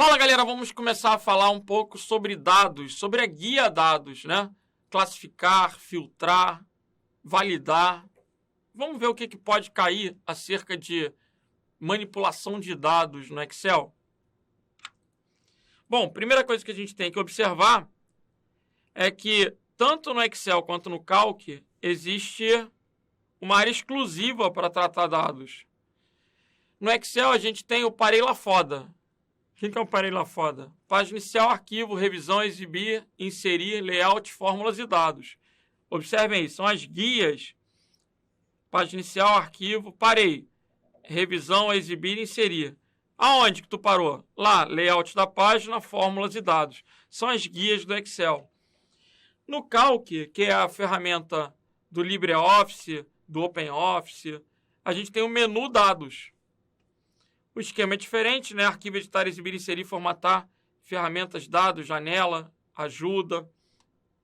Fala, galera, vamos começar a falar um pouco sobre dados, sobre a guia dados, né? Classificar, filtrar, validar. Vamos ver o que pode cair acerca de manipulação de dados no Excel. Bom, primeira coisa que a gente tem que observar é que tanto no Excel quanto no Calc existe uma área exclusiva para tratar dados. No Excel a gente tem o Parei lá foda. O que é o Parei lá foda? Página inicial, arquivo, revisão, exibir, inserir, layout, fórmulas e dados. Observem aí, são as guias. Página inicial, arquivo, parei. Revisão, exibir, inserir. Aonde que tu parou? Lá, layout da página, fórmulas e dados. São as guias do Excel. No Calc, que é a ferramenta do LibreOffice, do OpenOffice, a gente tem o menu dados. O esquema é diferente, né? Arquivo, editar, exibir, inserir, formatar, ferramentas, dados, janela, ajuda.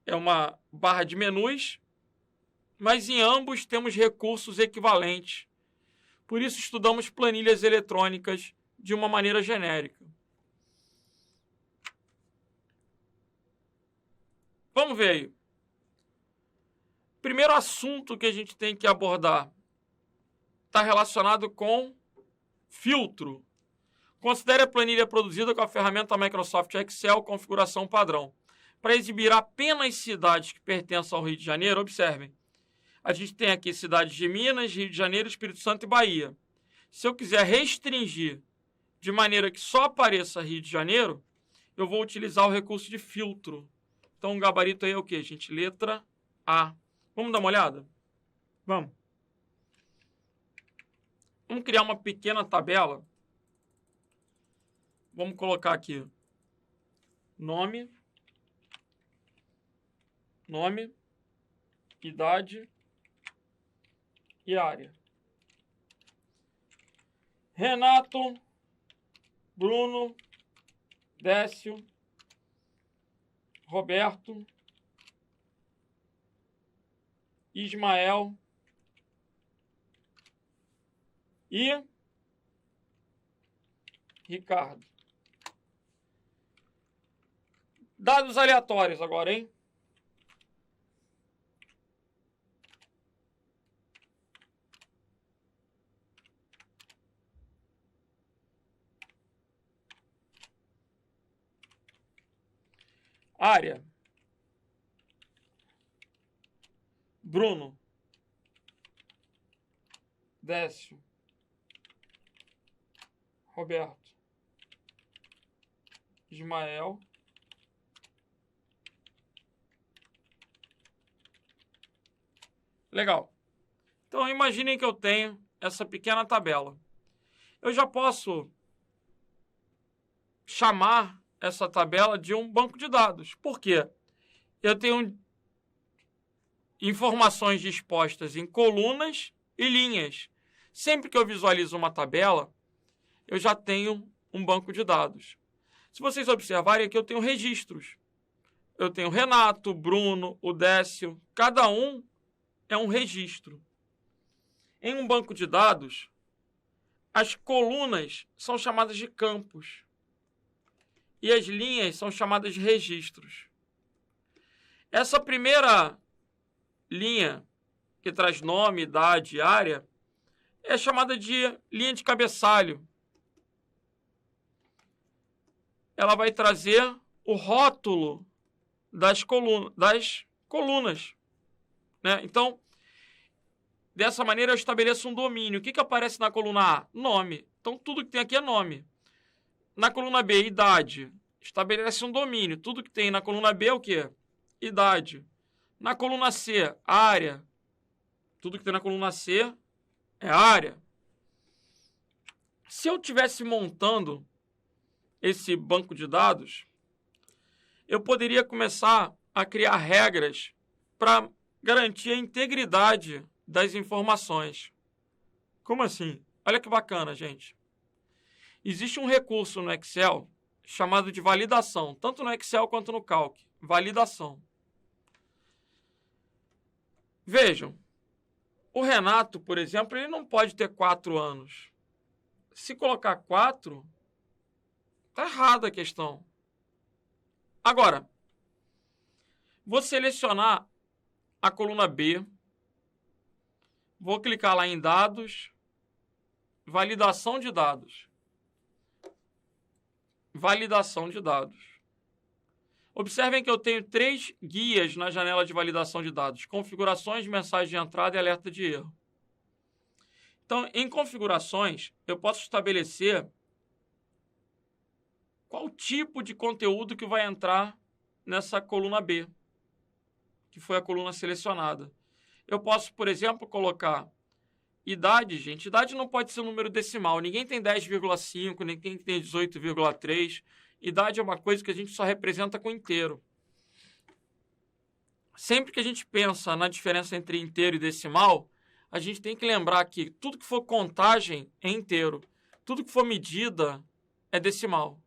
É uma barra de menus, mas em ambos temos recursos equivalentes. Por isso estudamos planilhas eletrônicas de uma maneira genérica. Vamos ver aí. Primeiro assunto que a gente tem que abordar está relacionado com filtro. Considere a planilha produzida com a ferramenta Microsoft Excel configuração padrão. Para exibir apenas cidades que pertencem ao Rio de Janeiro, observem. A gente tem aqui cidades de Minas, Rio de Janeiro, Espírito Santo e Bahia. Se eu quiser restringir de maneira que só apareça Rio de Janeiro, eu vou utilizar o recurso de filtro. Então o gabarito aí é o quê, gente? Letra A. Vamos dar uma olhada? Vamos. Vamos criar uma pequena tabela. Vamos colocar aqui nome, idade e área. Renato, Bruno, Décio, Roberto, Ismael e Ricardo. Dados aleatórios agora, hein? Área. Bruno. Décio. Roberto. Ismael. Legal. Então, imaginem que eu tenho essa pequena tabela. Eu já posso chamar essa tabela de um banco de dados. Por quê? Eu tenho informações dispostas em colunas e linhas. Sempre que eu visualizo uma tabela, eu já tenho um banco de dados. Se vocês observarem aqui, eu tenho registros. Eu tenho Renato, Bruno, o Décio. Cada um é um registro. Em um banco de dados, as colunas são chamadas de campos e as linhas são chamadas de registros. Essa primeira linha, que traz nome, idade e área, é chamada de linha de cabeçalho. Ela vai trazer o rótulo das colunas. Né? Então, dessa maneira eu estabeleço um domínio. O que aparece na coluna A? Nome. Então, tudo que tem aqui é nome. Na coluna B, idade. Estabelece um domínio. Tudo que tem na coluna B é o quê? Idade. Na coluna C, área. Tudo que tem na coluna C é área. Se eu estivesse montando esse banco de dados, eu poderia começar a criar regras para garantir a integridade das informações. Como assim? Olha que bacana, gente. Existe um recurso no Excel chamado de validação, tanto no Excel quanto no Calc. Validação. Vejam, o Renato, por exemplo, ele não pode ter 4 anos. Se colocar 4, Está errada a questão. Agora, vou selecionar a coluna B. Vou clicar lá em dados. Validação de dados. Validação de dados. Observem que eu tenho 3 guias na janela de validação de dados. Configurações, mensagem de entrada e alerta de erro. Então, em configurações, eu posso estabelecer qual tipo de conteúdo que vai entrar nessa coluna B, que foi a coluna selecionada. Eu posso, por exemplo, colocar idade, gente. Idade não pode ser um número decimal. Ninguém tem 10,5, ninguém tem 18,3. Idade é uma coisa que a gente só representa com inteiro. Sempre que a gente pensa na diferença entre inteiro e decimal, a gente tem que lembrar que tudo que for contagem é inteiro. Tudo que for medida é decimal.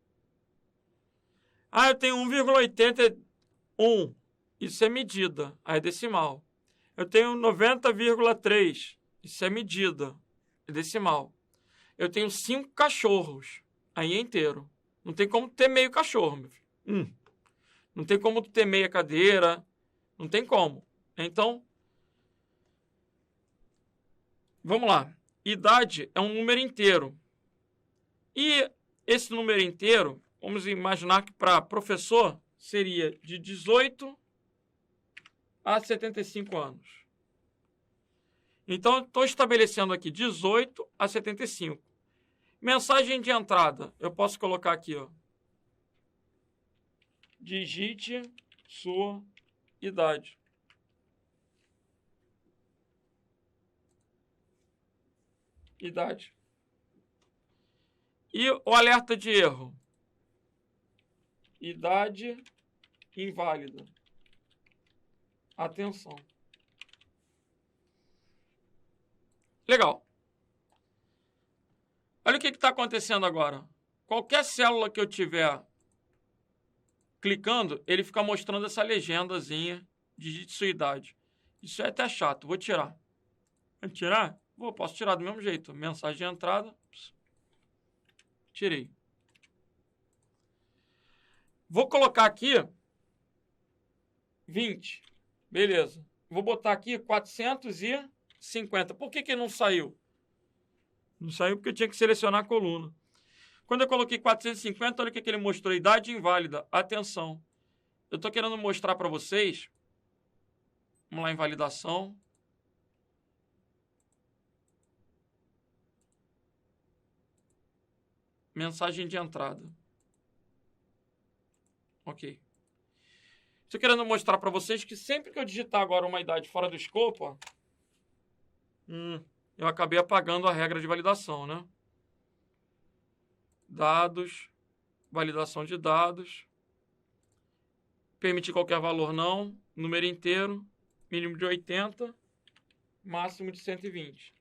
Ah, eu tenho 1,81. Isso é medida, aí é decimal. Eu tenho 90,3. Isso é medida, é decimal. Eu tenho 5 cachorros, aí é inteiro. Não tem como ter meio cachorro, meu filho. Não tem como ter meia cadeira. Não tem como. Então, vamos lá. Idade é um número inteiro. E esse número inteiro, vamos imaginar que para professor seria de 18 a 75 anos. Então, estou estabelecendo aqui 18 a 75. Mensagem de entrada. Eu posso colocar aqui, ó. Digite sua idade. Idade. E o alerta de erro. Idade inválida. Atenção. Legal. Olha o que está acontecendo agora. Qualquer célula que eu tiver clicando, ele fica mostrando essa legendazinha, digite sua idade. Isso é até chato, vou tirar. Vou tirar? Posso tirar do mesmo jeito. Mensagem de entrada. Tirei. Vou colocar aqui 20. Beleza. Vou botar aqui 450. Por que não saiu? Não saiu porque eu tinha que selecionar a coluna. Quando eu coloquei 450, olha o que ele mostrou. Idade inválida. Atenção. Eu estou querendo mostrar para vocês. Vamos lá em validação. Mensagem de entrada. Ok. Estou querendo mostrar para vocês que sempre que eu digitar agora uma idade fora do escopo, ó, eu acabei apagando a regra de validação, né? Dados, validação de dados, permitir qualquer valor não, número inteiro, mínimo de 80, máximo de 120.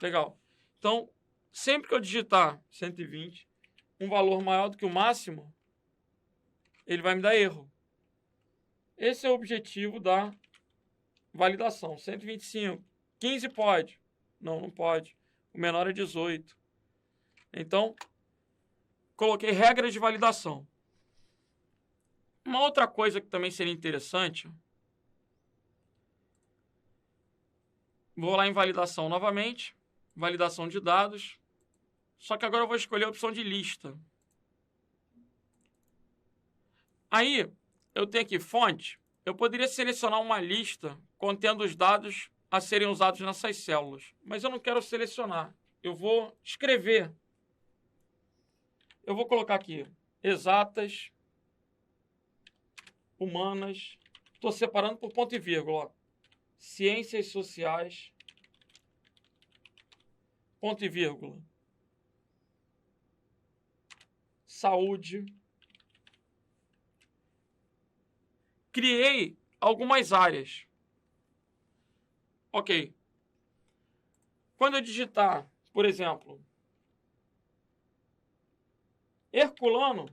Legal. Então, sempre que eu digitar 120, um valor maior do que o máximo, ele vai me dar erro. Esse é o objetivo da validação. 125. 15 pode. Não pode. O menor é 18. Então, coloquei regras de validação. Uma outra coisa que também seria interessante. Vou lá em validação novamente. Validação de dados. Só que agora eu vou escolher a opção de lista. Aí, eu tenho aqui fonte. Eu poderia selecionar uma lista contendo os dados a serem usados nessas células. Mas eu não quero selecionar. Eu vou escrever. Eu vou colocar aqui exatas, humanas. Estou separando por ponto e vírgula. Ó. Ciências sociais, ponto e vírgula. Saúde. Criei algumas áreas. Ok. Quando eu digitar, por exemplo, Herculano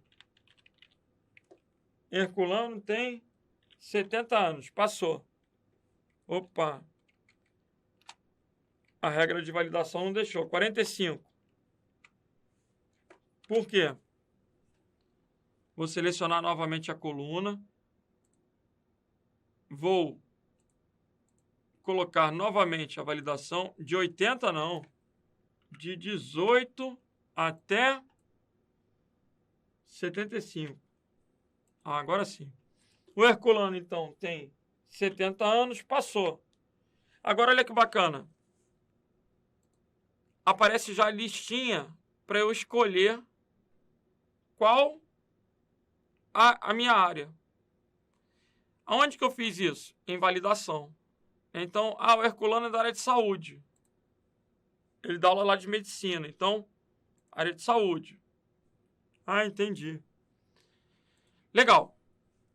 tem 70 anos. Passou. Opa. A regra de validação não deixou. 45. Por quê? Vou selecionar novamente a coluna. Vou colocar novamente a validação de 80, não, de 18 até 75. Agora sim. O Herculano, então, tem 70 anos, passou. Agora, olha que bacana. Aparece já a listinha para eu escolher qual a minha área. Aonde que eu fiz isso? Em validação. Então, o Herculano é da área de saúde. Ele dá aula lá de medicina. Então, área de saúde. Entendi. Legal.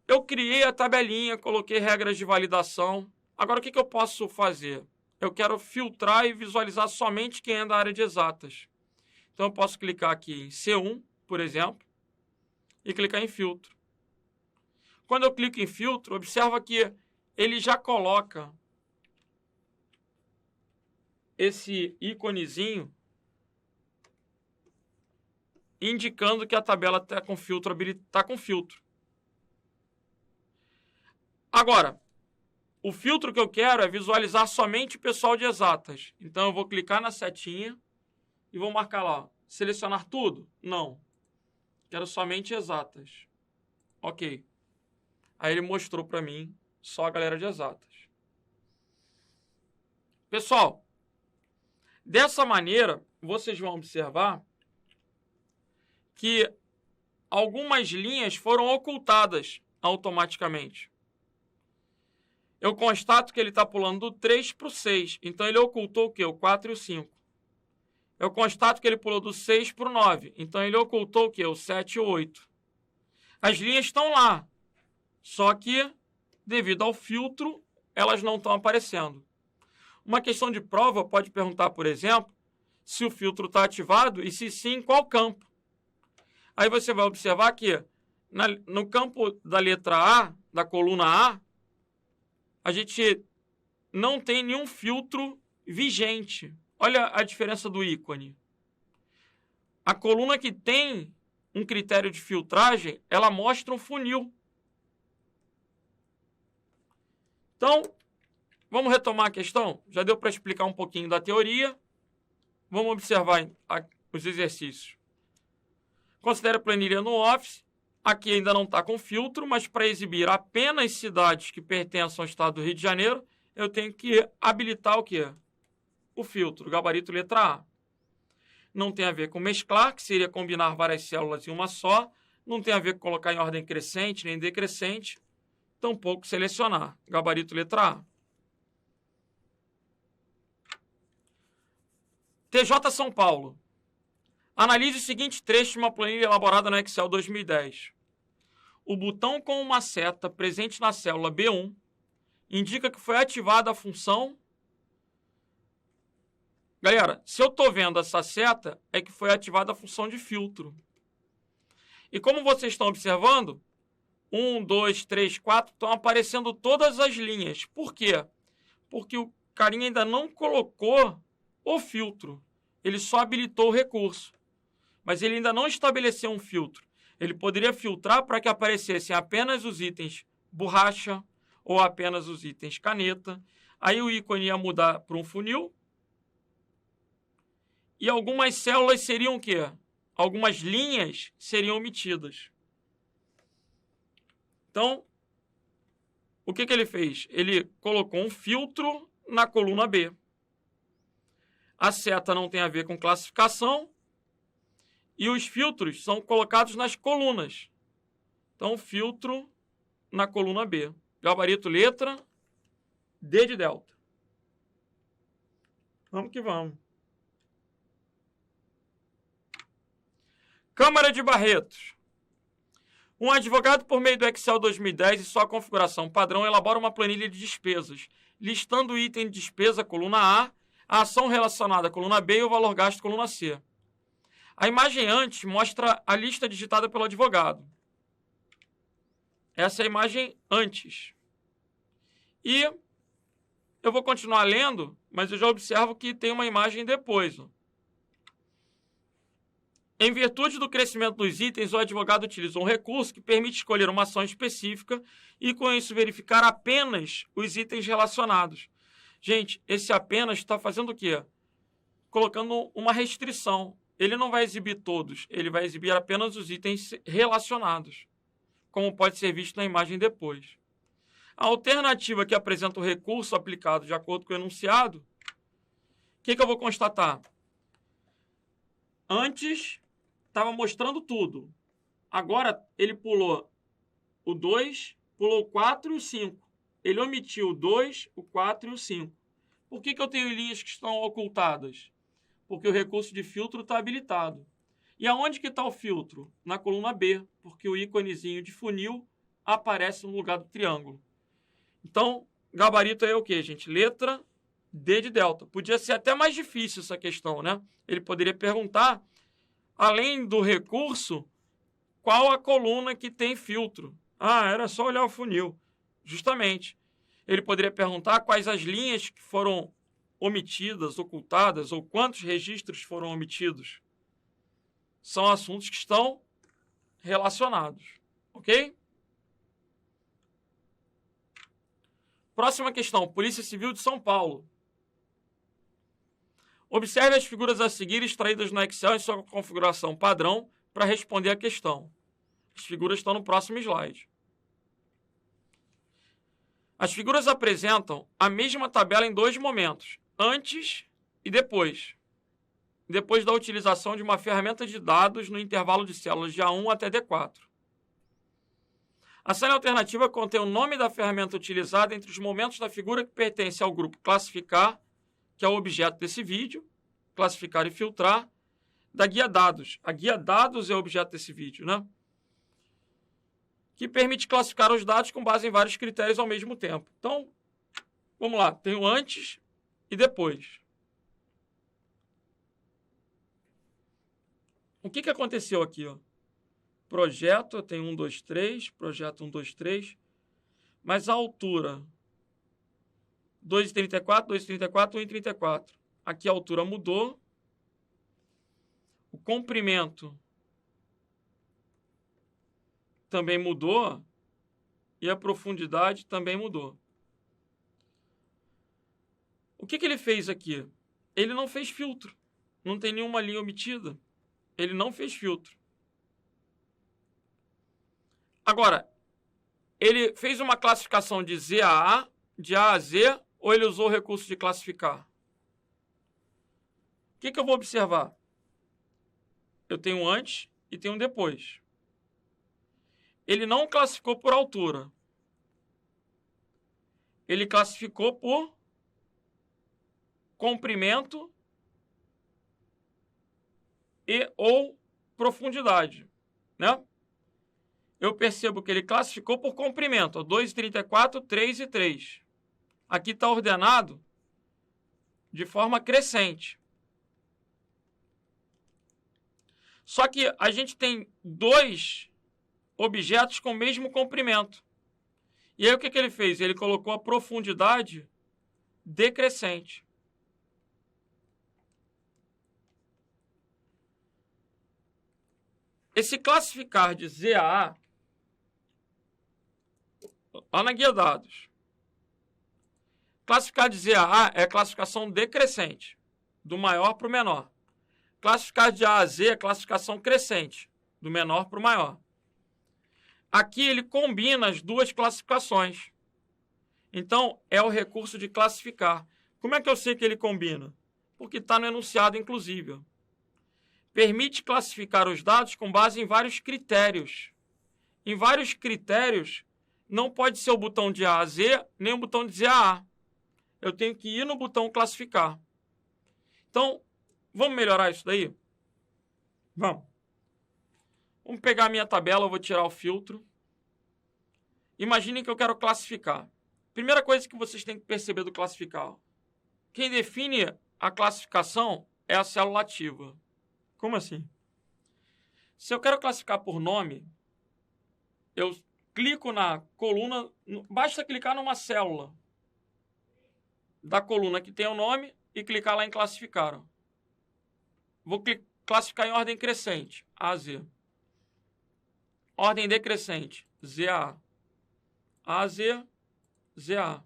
Eu criei a tabelinha, coloquei regras de validação. Agora, o que eu posso fazer? Eu quero filtrar e visualizar somente quem é da área de exatas. Então, eu posso clicar aqui em C1, por exemplo, e clicar em filtro. Quando eu clico em filtro, observa que ele já coloca esse íconezinho indicando que a tabela está com filtro. Agora, o filtro que eu quero é visualizar somente o pessoal de exatas. Então, eu vou clicar na setinha e vou marcar lá. Selecionar tudo? Não. Quero somente exatas. Ok. Aí ele mostrou para mim só a galera de exatas. Pessoal, dessa maneira, vocês vão observar que algumas linhas foram ocultadas automaticamente. Eu constato que ele está pulando do 3 para o 6. Então, ele ocultou o quê? O 4 e o 5. Eu constato que ele pulou do 6 para o 9. Então, ele ocultou o quê? O 7 e o 8. As linhas estão lá. Só que, devido ao filtro, elas não estão aparecendo. Uma questão de prova pode perguntar, por exemplo, se o filtro está ativado e se sim, qual campo. Aí você vai observar que no campo da letra A, da coluna A, a gente não tem nenhum filtro vigente. Olha a diferença do ícone. A coluna que tem um critério de filtragem, ela mostra um funil. Então, vamos retomar a questão? Já deu para explicar um pouquinho da teoria. Vamos observar os exercícios. Considere a planilha no Office. Aqui ainda não está com filtro, mas para exibir apenas cidades que pertencem ao estado do Rio de Janeiro, eu tenho que habilitar o quê? O filtro, gabarito letra A. Não tem a ver com mesclar, que seria combinar várias células em uma só. Não tem a ver com colocar em ordem crescente nem decrescente. Tampouco selecionar, gabarito letra A. TJ São Paulo. Analise o seguinte trecho de uma planilha elaborada no Excel 2010. O botão com uma seta presente na célula B1 indica que foi ativada a função... Galera, se eu estou vendo essa seta, é que foi ativada a função de filtro. E como vocês estão observando, 1, 2, 3, 4, estão aparecendo todas as linhas. Por quê? Porque o carinha ainda não colocou o filtro. Ele só habilitou o recurso. Mas ele ainda não estabeleceu um filtro. Ele poderia filtrar para que aparecessem apenas os itens borracha ou apenas os itens caneta. Aí o ícone ia mudar para um funil. E algumas células seriam o quê? Algumas linhas seriam omitidas. Então, o que ele fez? Ele colocou um filtro na coluna B. A seta não tem a ver com classificação. E os filtros são colocados nas colunas. Então, filtro na coluna B. Gabarito letra D de delta. Vamos que vamos. Câmara de Barretos. Um advogado, por meio do Excel 2010 e sua configuração padrão, elabora uma planilha de despesas, listando o item de despesa, coluna A ação relacionada, coluna B, e o valor gasto, coluna C. A imagem antes mostra a lista digitada pelo advogado. Essa é a imagem antes. E eu vou continuar lendo, mas eu já observo que tem uma imagem depois. Em virtude do crescimento dos itens, o advogado utiliza um recurso que permite escolher uma ação específica e, com isso, verificar apenas os itens relacionados. Gente, esse apenas está fazendo o quê? Colocando uma restrição. Ele não vai exibir todos, ele vai exibir apenas os itens relacionados, como pode ser visto na imagem depois. A alternativa que apresenta o recurso aplicado de acordo com o enunciado, o que eu vou constatar? Antes, estava mostrando tudo. Agora, ele pulou o 2, pulou o 4 e o 5. Ele omitiu o 2, o 4 e o 5. Por que eu tenho linhas que estão ocultadas? Porque o recurso de filtro está habilitado. E aonde que está o filtro? Na coluna B, porque o íconezinho de funil aparece no lugar do triângulo. Então, gabarito é o quê, gente? Letra D de delta. Podia ser até mais difícil essa questão, né? Ele poderia perguntar, além do recurso, qual a coluna que tem filtro? Ah, era só olhar o funil. Justamente. Ele poderia perguntar quais as linhas que foram omitidas, ocultadas, ou quantos registros foram omitidos. São assuntos que estão relacionados. Ok? Próxima questão. Polícia Civil de São Paulo. Observe as figuras a seguir extraídas no Excel em sua configuração padrão para responder a questão. As figuras estão no próximo slide. As figuras apresentam a mesma tabela em dois momentos, antes e depois. Depois da utilização de uma ferramenta de dados no intervalo de células de A1 até D4. A célula alternativa contém o nome da ferramenta utilizada entre os momentos da figura que pertence ao grupo classificar, que é o objeto desse vídeo, classificar e filtrar, da guia dados. A guia dados é o objeto desse vídeo, né? Que permite classificar os dados com base em vários critérios ao mesmo tempo. Então, vamos lá. Tem o antes e depois. O que aconteceu aqui? Ó? Projeto, eu tenho 1, 2, 3. Projeto 1, 2, 3. Mas a altura, 2,34, 2,34, 1,34. Aqui a altura mudou. O comprimento também mudou. E a profundidade também mudou. O que ele fez aqui? Ele não fez filtro. Não tem nenhuma linha omitida. Ele não fez filtro. Agora, ele fez uma classificação de Z a A, de A a Z, ou ele usou o recurso de classificar? O que eu vou observar? Eu tenho um antes e tenho um depois. Ele não classificou por altura. Ele classificou por comprimento e ou profundidade, né? Eu percebo que ele classificou por comprimento, 2,34, 3 e 3. Aqui está ordenado de forma crescente. Só que a gente tem dois objetos com o mesmo comprimento. E aí o que ele fez? Ele colocou a profundidade decrescente. Esse classificar de Z a A, lá na guia dados, classificar de Z a A é classificação decrescente, do maior para o menor. Classificar de A a Z é classificação crescente, do menor para o maior. Aqui ele combina as duas classificações. Então, é o recurso de classificar. Como é que eu sei que ele combina? Porque está no enunciado, inclusive. Permite classificar os dados com base em vários critérios. Em vários critérios, não pode ser o botão de A a Z, nem o botão de Z a A. Eu tenho que ir no botão classificar. Então, vamos melhorar isso daí? Vamos. Vamos pegar a minha tabela, eu vou tirar o filtro. Imaginem que eu quero classificar. Primeira coisa que vocês têm que perceber do classificar. Quem define a classificação é a célula ativa. Como assim? Se eu quero classificar por nome, eu clico na coluna, basta clicar numa célula da coluna que tem o nome e clicar lá em classificar. Vou classificar em ordem crescente, A, Z. Ordem decrescente, ZA. A, Z, ZA.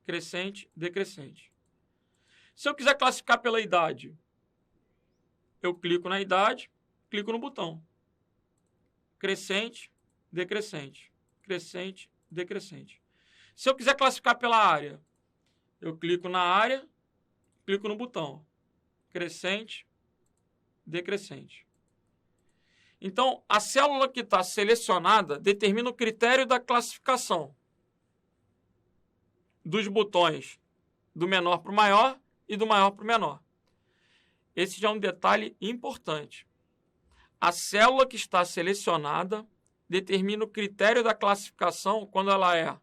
Crescente, decrescente. Se eu quiser classificar pela idade, eu clico na idade, clico no botão. Crescente, decrescente. Crescente, decrescente. Se eu quiser classificar pela área, eu clico na área, clico no botão. Crescente, decrescente. Então, a célula que está selecionada determina o critério da classificação dos botões do menor para o maior e do maior para o menor. Esse já é um detalhe importante. A célula que está selecionada determina o critério da classificação quando ela é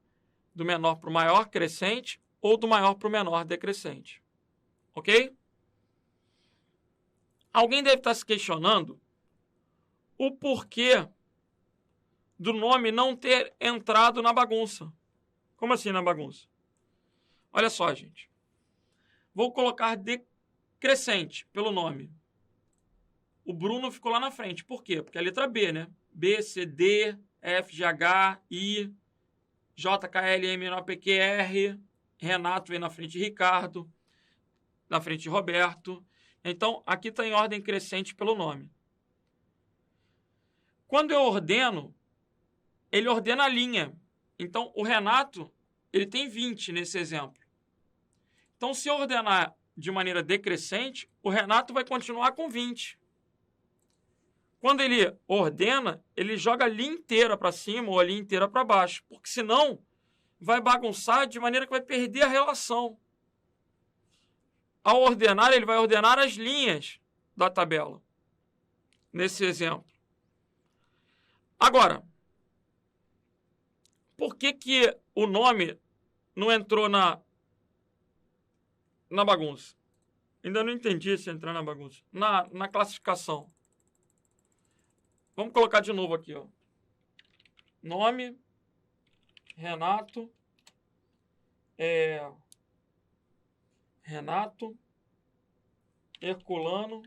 do menor para o maior crescente ou do maior para o menor decrescente. Ok? Alguém deve estar se questionando o porquê do nome não ter entrado na bagunça. Como assim na bagunça? Olha só, gente. Vou colocar decrescente pelo nome. O Bruno ficou lá na frente. Por quê? Porque é a letra B, né? B, C, D, F, G, H, I, J, K, L, M, N, O, P, Q, R. Renato vem na frente de Ricardo. Na frente de Roberto. Então, aqui está em ordem crescente pelo nome. Quando eu ordeno, ele ordena a linha. Então, o Renato, ele tem 20 nesse exemplo. Então, se eu ordenar de maneira decrescente, o Renato vai continuar com 20. Quando ele ordena, ele joga a linha inteira para cima ou a linha inteira para baixo, porque senão vai bagunçar de maneira que vai perder a relação. Ao ordenar, ele vai ordenar as linhas da tabela, nesse exemplo. Agora, por que o nome não entrou na bagunça? Ainda não entendi se entrar na bagunça. Na classificação. Vamos colocar de novo aqui, ó. Nome, Renato, Renato, Herculano,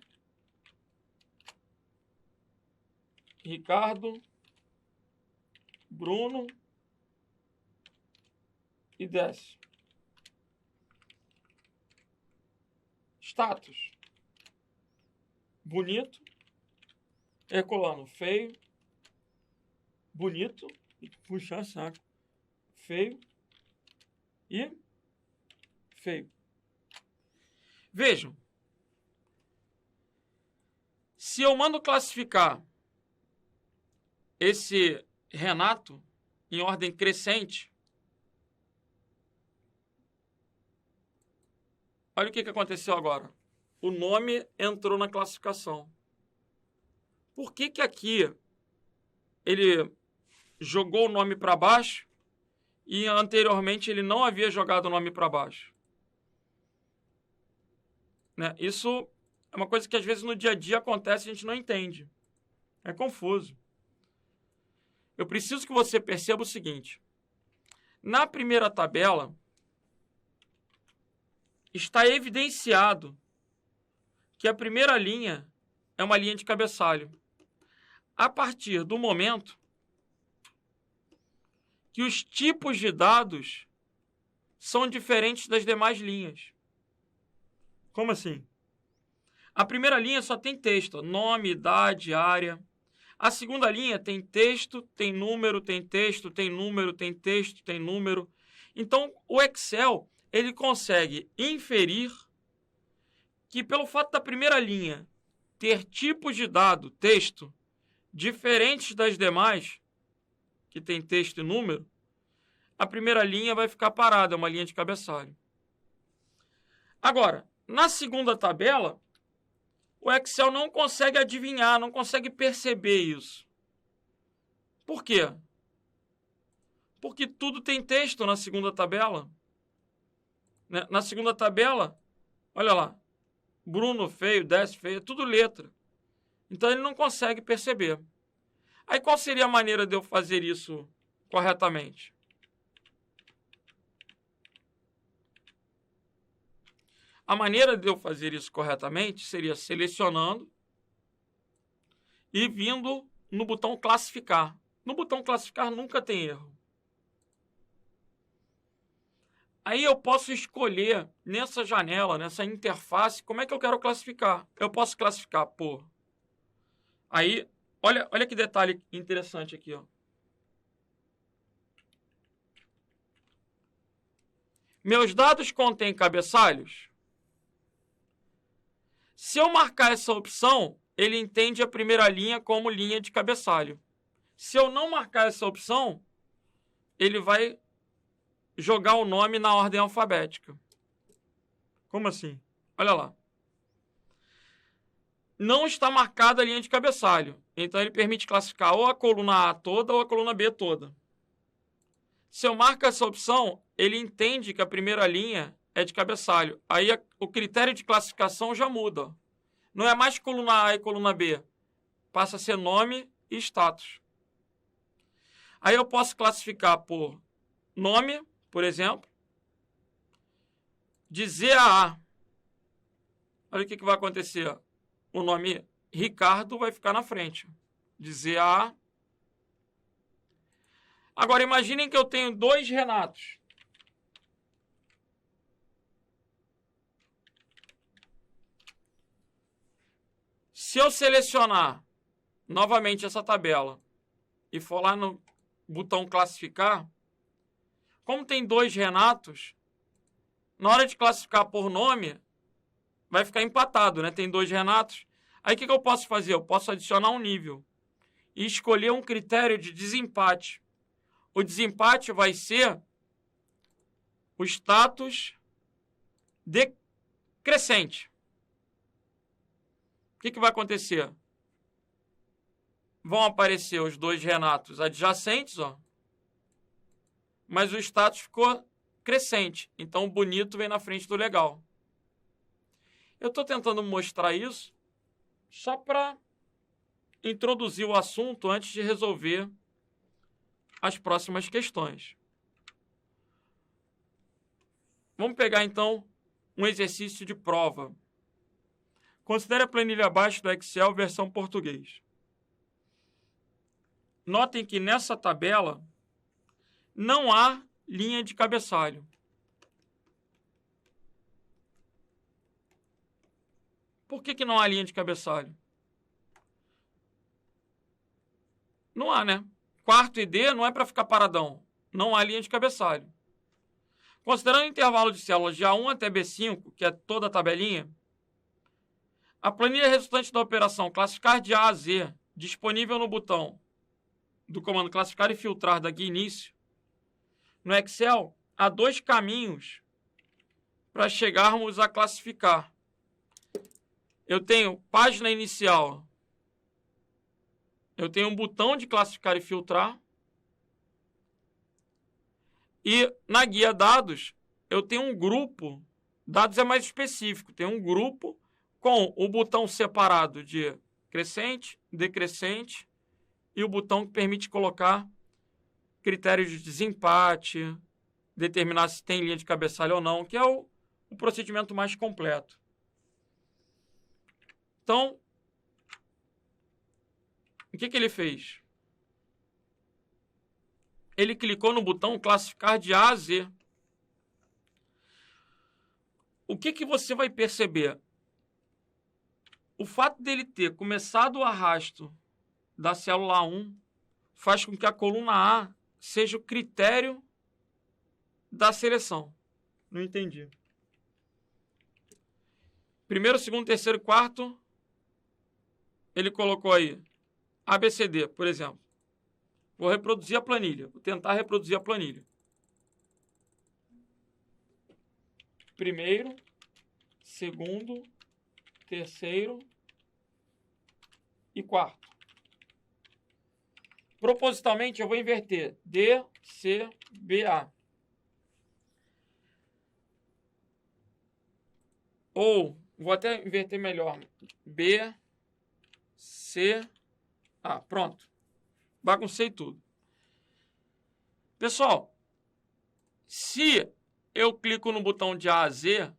Ricardo, Bruno e Décio. Status. Bonito. Herculano, feio. Bonito. Puxar saco. Feio. E feio. Vejam. Se eu mando classificar esse Renato em ordem crescente, olha o que aconteceu agora. O nome entrou na classificação. Por que aqui ele jogou o nome para baixo e anteriormente ele não havia jogado o nome para baixo? Né? Isso é uma coisa que às vezes no dia a dia acontece e a gente não entende. É confuso. Eu preciso que você perceba o seguinte. Na primeira tabela, está evidenciado que a primeira linha é uma linha de cabeçalho. A partir do momento que os tipos de dados são diferentes das demais linhas. Como assim? A primeira linha só tem texto, nome, idade, área. A segunda linha tem texto, tem número, tem texto, tem número, tem texto, tem número. Então, o Excel, ele consegue inferir que pelo fato da primeira linha ter tipos de dado, texto, diferentes das demais, que tem texto e número, a primeira linha vai ficar parada, é uma linha de cabeçalho. Agora, na segunda tabela, o Excel não consegue adivinhar, não consegue perceber isso. Por quê? Porque tudo tem texto na segunda tabela. Na segunda tabela, olha lá, Bruno feio, Décio feio, é tudo letra. Então ele não consegue perceber. Aí qual seria a maneira de eu fazer isso corretamente? A maneira de eu fazer isso corretamente seria selecionando e vindo no botão classificar. No botão classificar nunca tem erro. Aí eu posso escolher nessa janela, nessa interface, como é que eu quero classificar. Eu posso classificar por... Aí, olha que detalhe interessante aqui, ó. Meus dados contêm cabeçalhos? Se eu marcar essa opção, ele entende a primeira linha como linha de cabeçalho. Se eu não marcar essa opção, ele vai jogar o nome na ordem alfabética. Como assim? Olha lá. Não está marcada a linha de cabeçalho. Então, ele permite classificar ou a coluna A toda ou a coluna B toda. Se eu marco essa opção, ele entende que a primeira linha é de cabeçalho. Aí o critério de classificação já muda. Não é mais coluna A e coluna B. Passa a ser nome e status. Aí eu posso classificar por nome, por exemplo, de Z a A. Olha o que vai acontecer. O nome Ricardo vai ficar na frente. De Z a A. Agora, imaginem que eu tenho 2 Renatos. Se eu selecionar novamente essa tabela e for lá no botão classificar, como tem 2 Renatos, na hora de classificar por nome, vai ficar empatado, né? Tem 2 Renatos. Aí o que eu posso fazer? Eu posso adicionar um nível e escolher um critério de desempate. O desempate vai ser o status decrescente. O que vai acontecer? Vão aparecer os 2 Renatos adjacentes, ó, mas o status ficou crescente. Então, o bonito vem na frente do legal. Eu estou tentando mostrar isso só para introduzir o assunto antes de resolver as próximas questões. Vamos pegar, então, um exercício de prova. Considere a planilha abaixo do Excel versão português. Notem que nessa tabela não há linha de cabeçalho. Por que não há linha de cabeçalho? Não há, né? Quarto e D não é para ficar paradão. Não há linha de cabeçalho. Considerando o intervalo de células de A1 até B5, que é toda a tabelinha, a planilha resultante da operação classificar de A a Z, disponível no botão do comando classificar e filtrar da guia início, no Excel, há 2 caminhos para chegarmos a classificar. Eu tenho página inicial. Eu tenho um botão de classificar e filtrar. E na guia dados, eu tenho um grupo. Dados é mais específico. Tem um grupo com o botão separado de crescente, decrescente e o botão que permite colocar critérios de desempate, determinar se tem linha de cabeçalho ou não, que é o procedimento mais completo. Então, o que ele fez? Ele clicou no botão classificar de A a Z. O que você vai perceber? O fato dele ter começado o arrasto da célula 1 faz com que a coluna A seja o critério da seleção. Não entendi. Primeiro, segundo, terceiro e quarto, ele colocou aí ABCD, por exemplo. Vou reproduzir a planilha. Vou tentar reproduzir a planilha. Primeiro, segundo, terceiro e quarto. Propositalmente, eu vou inverter D, C, B, A. Ou, vou até inverter melhor. B, C, A. Pronto. Baguncei tudo. Pessoal, se eu clico no botão de A a Z,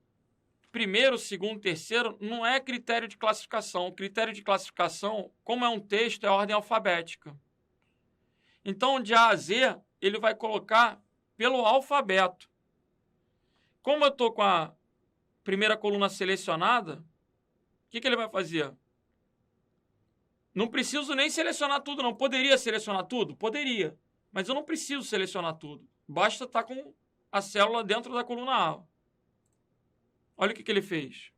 primeiro, segundo, terceiro não é critério de classificação. O critério de classificação, como é um texto, é ordem alfabética. Então, de A a Z, ele vai colocar pelo alfabeto. Como eu estou com a primeira coluna selecionada, o que ele vai fazer? Não preciso nem selecionar tudo, não. Poderia selecionar tudo? Poderia. Mas eu não preciso selecionar tudo. Basta estar com a célula dentro da coluna A. Olha o que ele fez.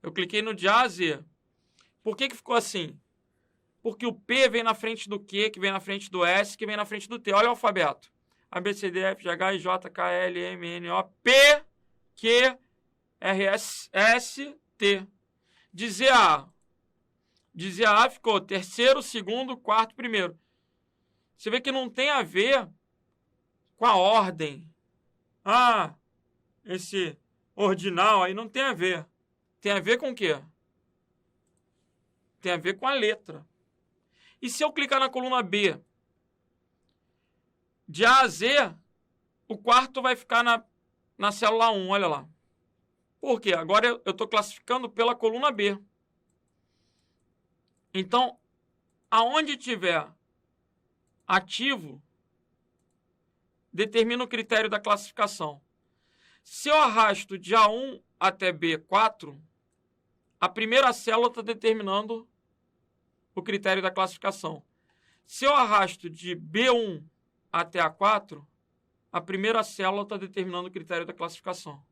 Eu cliquei no de A a Z. Por que ficou assim? Porque o P vem na frente do Q, que vem na frente do S, que vem na frente do T. Olha o alfabeto. A, B, C, D, F, G, H, I, J, K, L, M, N, O, P, Q, R, S, T. De Z a A. De Z a A ficou terceiro, segundo, quarto, primeiro. Você vê que não tem a ver com a ordem. Ah, esse ordinal aí não tem a ver. Tem a ver com o quê? Tem a ver com a letra. E se eu clicar na coluna B, de A a Z, o quarto vai ficar na célula 1, olha lá. Por quê? Agora eu estou classificando pela coluna B. Então, aonde tiver ativo, determina o critério da classificação. Se eu arrasto de A1 até B4, a primeira célula está determinando o critério da classificação. Se eu arrasto de B1 até A4, a primeira célula está determinando o critério da classificação.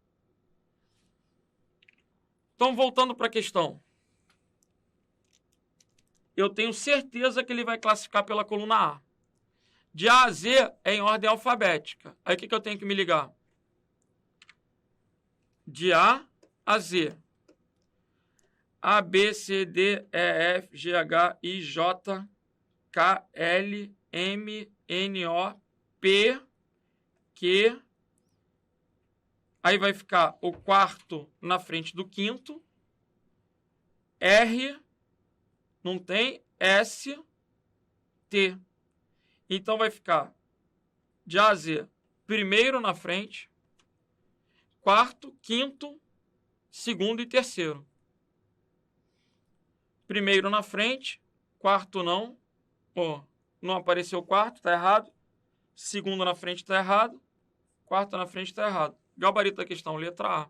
Então, voltando para a questão. Eu tenho certeza que ele vai classificar pela coluna A. De A a Z é em ordem alfabética. Aí o que eu tenho que me ligar? De A a Z. A, B, C, D, E, F, G, H, I, J, K, L, M, N, O, P, Q. Aí vai ficar o quarto na frente do quinto. R, não tem, S, T. Então vai ficar de A a Z, primeiro na frente, quarto, quinto, segundo e terceiro. Primeiro na frente, quarto não. Não apareceu o quarto, está errado. Segundo na frente está errado. Quarto na frente está errado. Gabarito da questão, letra A.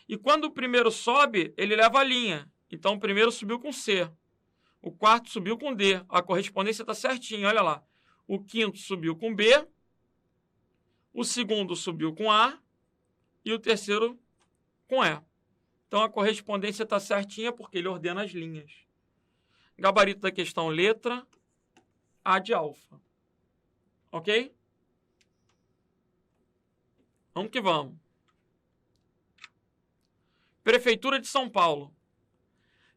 E quando o primeiro sobe, ele leva a linha. Então o primeiro subiu com C. O quarto subiu com D. A correspondência está certinha, olha lá. O quinto subiu com B. O segundo subiu com A. E o terceiro com E. Então a correspondência está certinha porque ele ordena as linhas. Gabarito da questão, letra A de alfa. Ok? Vamos que vamos. Prefeitura de São Paulo.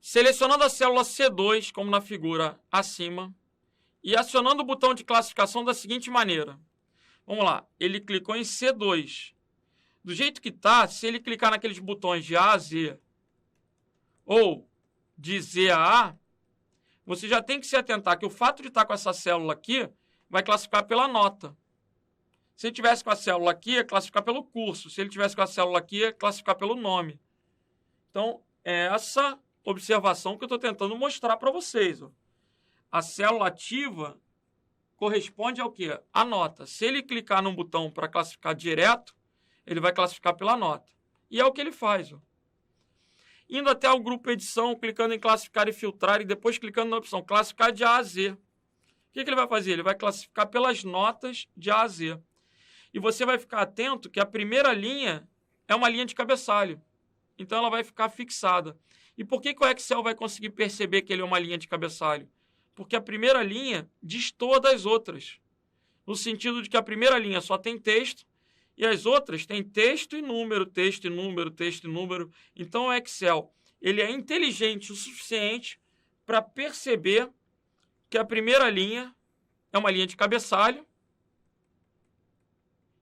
Selecionando a célula C2, como na figura acima, e acionando o botão de classificação da seguinte maneira. Vamos lá. Ele clicou em C2. Do jeito que está, se ele clicar naqueles botões de A a Z ou de Z a A, você já tem que se atentar que o fato de estar com essa célula aqui vai classificar pela nota. Se ele tivesse com a célula aqui, ia classificar pelo curso. Se ele tivesse com a célula aqui, ia classificar pelo nome. Então, é essa observação que eu estou tentando mostrar para vocês. A célula ativa corresponde ao quê? A nota. Se ele clicar num botão para classificar direto, ele vai classificar pela nota. E é o que ele faz. Indo até o grupo edição, clicando em classificar e filtrar, e depois clicando na opção classificar de A a Z. O que ele vai fazer? Ele vai classificar pelas notas de A a Z. E você vai ficar atento que a primeira linha é uma linha de cabeçalho. Então ela vai ficar fixada. E por que o Excel vai conseguir perceber que ele é uma linha de cabeçalho? Porque a primeira linha destoa das outras. No sentido de que a primeira linha só tem texto e as outras têm texto e número, texto e número, texto e número. Então o Excel ele é inteligente o suficiente para perceber que a primeira linha é uma linha de cabeçalho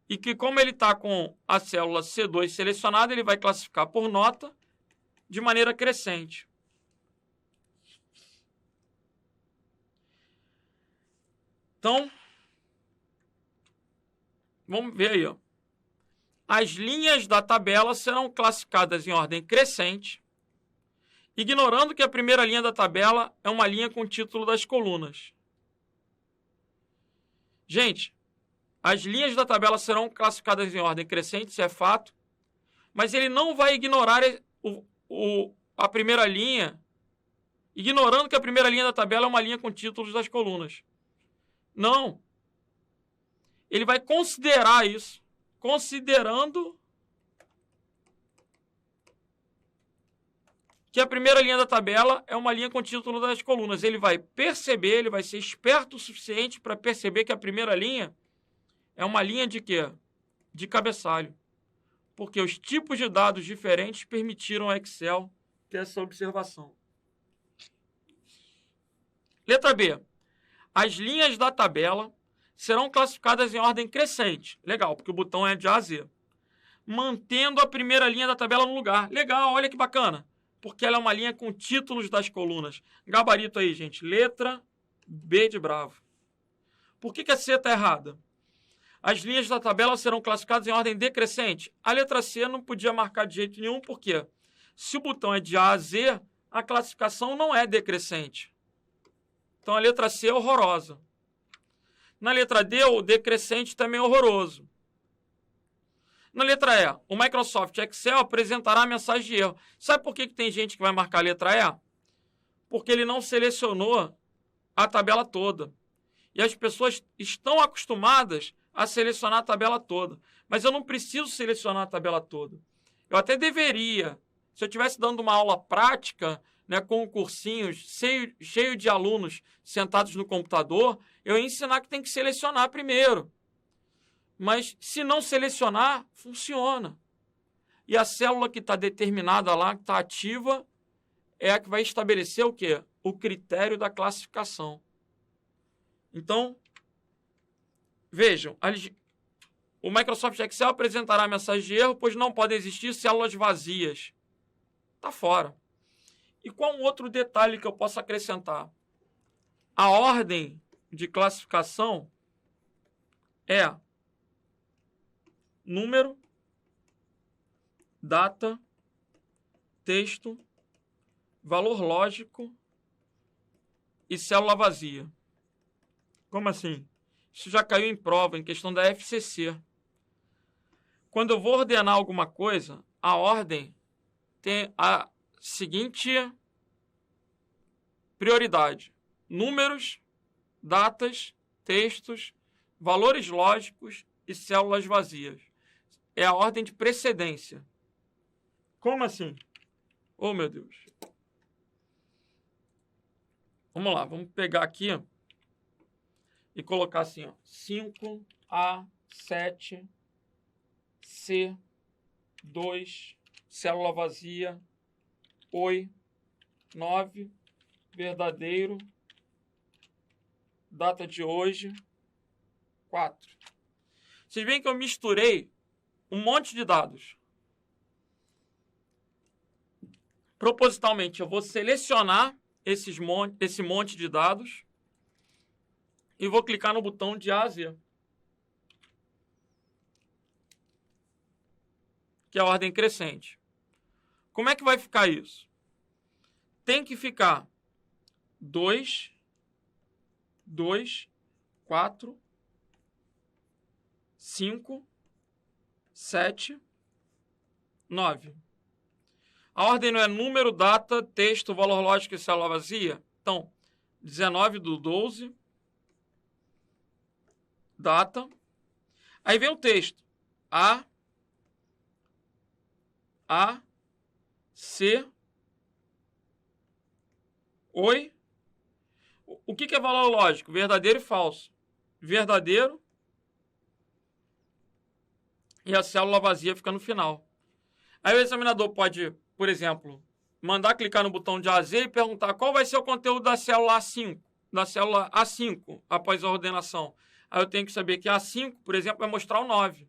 e que, como ele está com a célula C2 selecionada, ele vai classificar por nota de maneira crescente. Então, vamos ver aí. As linhas da tabela serão classificadas em ordem crescente, ignorando que a primeira linha da tabela é uma linha com o título das colunas. Gente, as linhas da tabela serão classificadas em ordem crescente, isso é fato, mas ele não vai ignorar a primeira linha, ignorando que a primeira linha da tabela é uma linha com títulos das colunas. Não. Ele vai considerar isso, considerando que a primeira linha da tabela é uma linha com título das colunas. Ele vai perceber, ele vai ser esperto o suficiente para perceber que a primeira linha é uma linha de quê? De cabeçalho. Porque os tipos de dados diferentes permitiram ao Excel ter essa observação. Letra B. As linhas da tabela serão classificadas em ordem crescente. Legal, porque o botão é de A a Z. Mantendo a primeira linha da tabela no lugar. Legal, olha que bacana. Porque ela é uma linha com títulos das colunas. Gabarito aí, gente. Letra B de bravo. Por que a C está errada? As linhas da tabela serão classificadas em ordem decrescente. A letra C não podia marcar de jeito nenhum, por quê? Se o botão é de A a Z, a classificação não é decrescente. Então a letra C é horrorosa. Na letra D, o decrescente também é horroroso. Na letra E, o Microsoft Excel apresentará a mensagem de erro. Sabe por que tem gente que vai marcar a letra E? Porque ele não selecionou a tabela toda. E as pessoas estão acostumadas a selecionar a tabela toda. Mas eu não preciso selecionar a tabela toda. Eu até deveria. Se eu estivesse dando uma aula prática, né, com cursinhos cheio de alunos sentados no computador, eu ia ensinar que tem que selecionar primeiro. Mas se não selecionar, funciona. E a célula que está determinada lá, que está ativa, é a que vai estabelecer o quê? O critério da classificação. Então, vejam, o Microsoft Excel apresentará a mensagem de erro, pois não podem existir células vazias. Está fora. E qual um outro detalhe que eu posso acrescentar? A ordem de classificação é número, data, texto, valor lógico e célula vazia. Como assim? Isso já caiu em prova, em questão da FCC. Quando eu vou ordenar alguma coisa, a ordem tem a seguinte prioridade: números, datas, textos, valores lógicos e células vazias. É a ordem de precedência. Como assim? Oh, meu Deus. Vamos lá, vamos pegar aqui e colocar assim, ó, 5, A, 7, C, 2, célula vazia, oi, 9, verdadeiro, data de hoje, 4. Vocês veem que eu misturei um monte de dados. Propositalmente, eu vou selecionar esse monte de dados e vou clicar no botão de A a Z, que é a ordem crescente. Como é que vai ficar isso? Tem que ficar 2, 2, 4, 5, 7, 9. A ordem não é número, data, texto, valor lógico e célula vazia? Então, 19/12, data. Aí vem o texto. A, C, oi. O que é valor lógico? Verdadeiro e falso. Verdadeiro. E a célula vazia fica no final. Aí o examinador pode, por exemplo, mandar clicar no botão de A a Z e perguntar qual vai ser o conteúdo da célula A5, após a ordenação. Aí eu tenho que saber que a A5, por exemplo, vai mostrar o 9.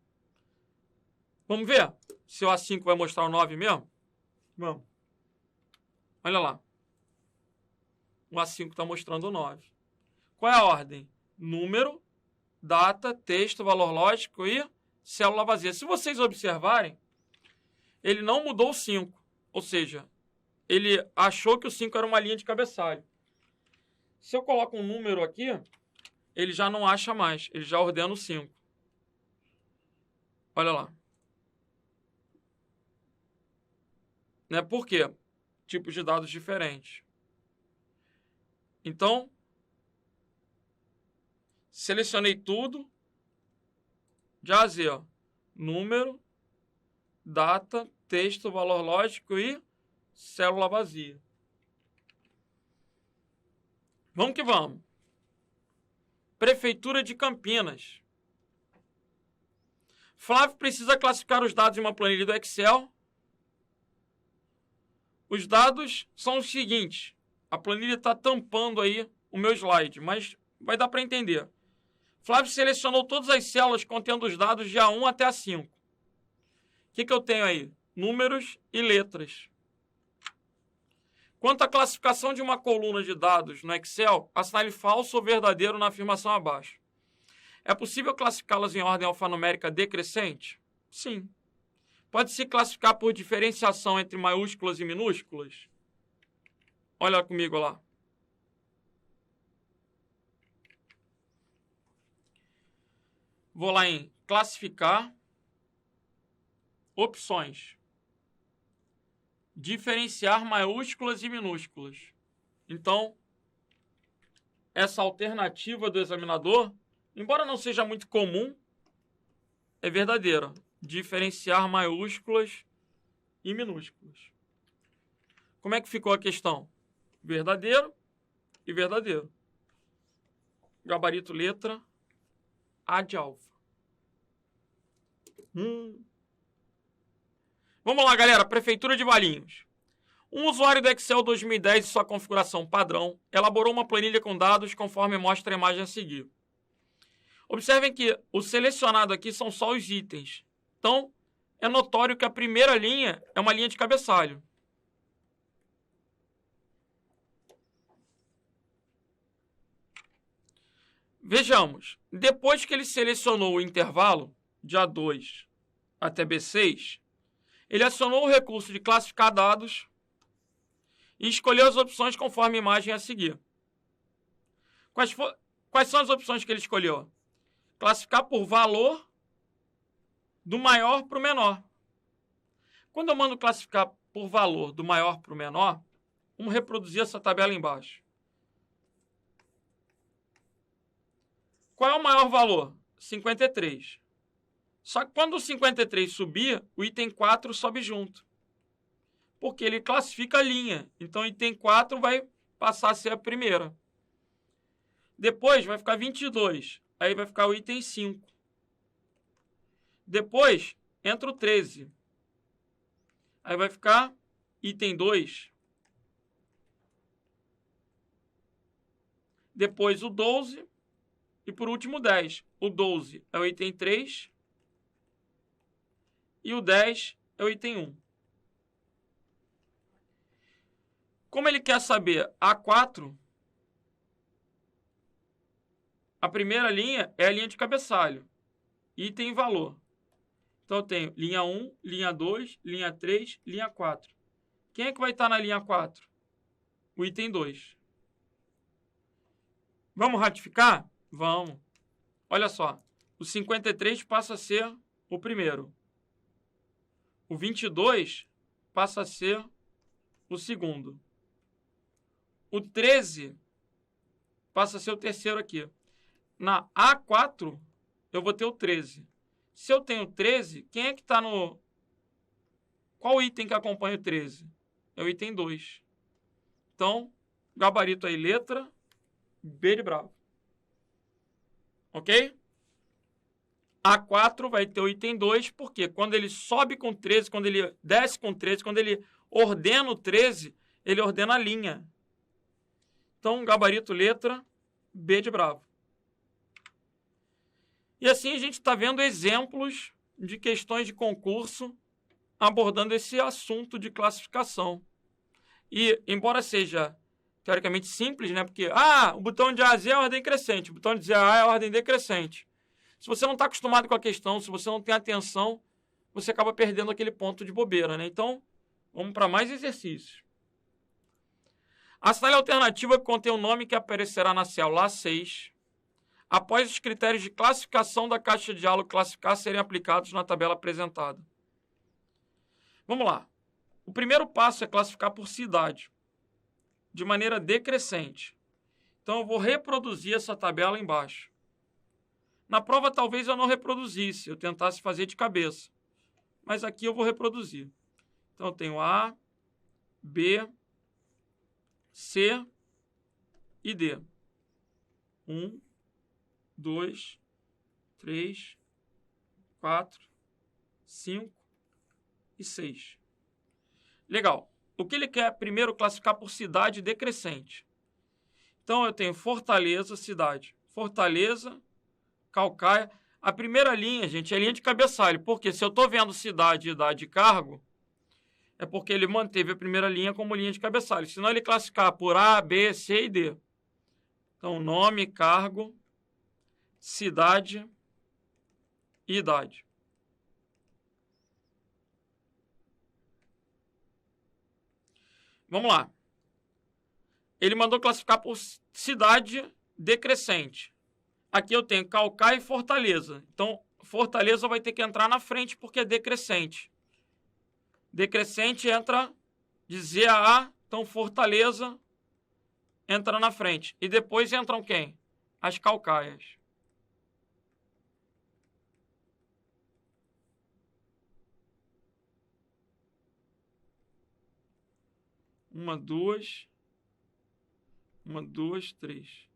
Vamos ver se o A5 vai mostrar o 9 mesmo? Vamos. Olha lá. O A5 está mostrando o 9. Qual é a ordem? Número, data, texto, valor lógico e célula vazia. Se vocês observarem, ele não mudou o 5. Ou seja, ele achou que o 5 era uma linha de cabeçalho. Se eu coloco um número aqui, ele já não acha mais. Ele já ordena o 5. Olha lá. Né? Por quê? Tipos de dados diferentes. Então, selecionei tudo. De A a Z, ó. Número, data, texto, valor lógico e célula vazia. Vamos que vamos. Prefeitura de Campinas. Flávio precisa classificar os dados em uma planilha do Excel. Os dados são os seguintes. A planilha está tampando aí o meu slide, mas vai dar para entender. Flávio selecionou todas as células contendo os dados de A1 até A5. O que eu tenho aí? Números e letras. Quanto à classificação de uma coluna de dados no Excel, assinale falso ou verdadeiro na afirmação abaixo. É possível classificá-las em ordem alfanumérica decrescente? Sim. Pode-se classificar por diferenciação entre maiúsculas e minúsculas? Olha comigo lá. Vou lá em classificar, opções, diferenciar maiúsculas e minúsculas. Então, essa alternativa do examinador, embora não seja muito comum, é verdadeira. Diferenciar maiúsculas e minúsculas. Como é que ficou a questão? Verdadeiro e verdadeiro. Gabarito letra A de alfa. Vamos lá, galera. Prefeitura de Valinhos. Um usuário do Excel 2010 e sua configuração padrão elaborou uma planilha com dados conforme mostra a imagem a seguir. Observem que o selecionado aqui são só os itens. Então, é notório que a primeira linha é uma linha de cabeçalho. Vejamos. Depois que ele selecionou o intervalo de A2 até B6, ele acionou o recurso de classificar dados e escolheu as opções conforme a imagem a seguir. Quais são as opções que ele escolheu? Classificar por valor do maior para o menor. Quando eu mando classificar por valor do maior para o menor, vamos reproduzir essa tabela embaixo. Qual é o maior valor? 53. Só que quando o 53 subir, o item 4 sobe junto. Porque ele classifica a linha. Então, o item 4 vai passar a ser a primeira. Depois, vai ficar 22. Aí vai ficar o item 5. Depois, entra o 13. Aí vai ficar item 2. Depois, o 12. E, por último, o 10. O 12 é o item 3. E o 10 é o item 1. Como ele quer saber A4, a primeira linha é a linha de cabeçalho. Item e valor. Então, eu tenho linha 1, linha 2, linha 3, linha 4. Quem é que vai estar na linha 4? O item 2. Vamos ratificar? Vamos. Olha só. O 53 passa a ser o primeiro. O 22 passa a ser o segundo. O 13 passa a ser o terceiro aqui. Na A4, eu vou ter o 13. Se eu tenho 13, quem é que está no... Qual item que acompanha o 13? É o item 2. Então, gabarito aí, letra B de bravo. Ok? A4 vai ter o item 2, porque quando ele sobe com 13, quando ele desce com 13, quando ele ordena o 13, ele ordena a linha. Então, gabarito letra B de bravo. E assim a gente está vendo exemplos de questões de concurso abordando esse assunto de classificação. E, embora seja teoricamente simples, né? Porque, o botão de A a Z é a ordem crescente, o botão de Z a A é a ordem decrescente. Se você não está acostumado com a questão, se você não tem atenção, você acaba perdendo aquele ponto de bobeira, né? Então, vamos para mais exercícios. Assinale a alternativa que contém o nome que aparecerá na célula A6 após os critérios de classificação da caixa de diálogo classificar serem aplicados na tabela apresentada. Vamos lá. O primeiro passo é classificar por cidade, de maneira decrescente. Então, eu vou reproduzir essa tabela embaixo. Na prova, talvez eu não reproduzisse, eu tentasse fazer de cabeça. Mas aqui eu vou reproduzir. Então, eu tenho A, B, C e D. 1, 2, 3, 4, 5 e 6. Legal. O que ele quer primeiro classificar por cidade decrescente. Então, eu tenho Fortaleza, cidade. Fortaleza, Caucaia. A primeira linha, gente, é linha de cabeçalho. Porque se eu estou vendo cidade, idade e cargo, é porque ele manteve a primeira linha como linha de cabeçalho. Senão ele classificar por A, B, C e D. Então, nome, cargo, cidade e idade. Vamos lá. Ele mandou classificar por cidade decrescente. Aqui eu tenho Caucaia e Fortaleza. Então, Fortaleza vai ter que entrar na frente porque é decrescente. Decrescente entra de Z a A, então Fortaleza entra na frente. E depois entram quem? As Caucaias. Uma, duas, três.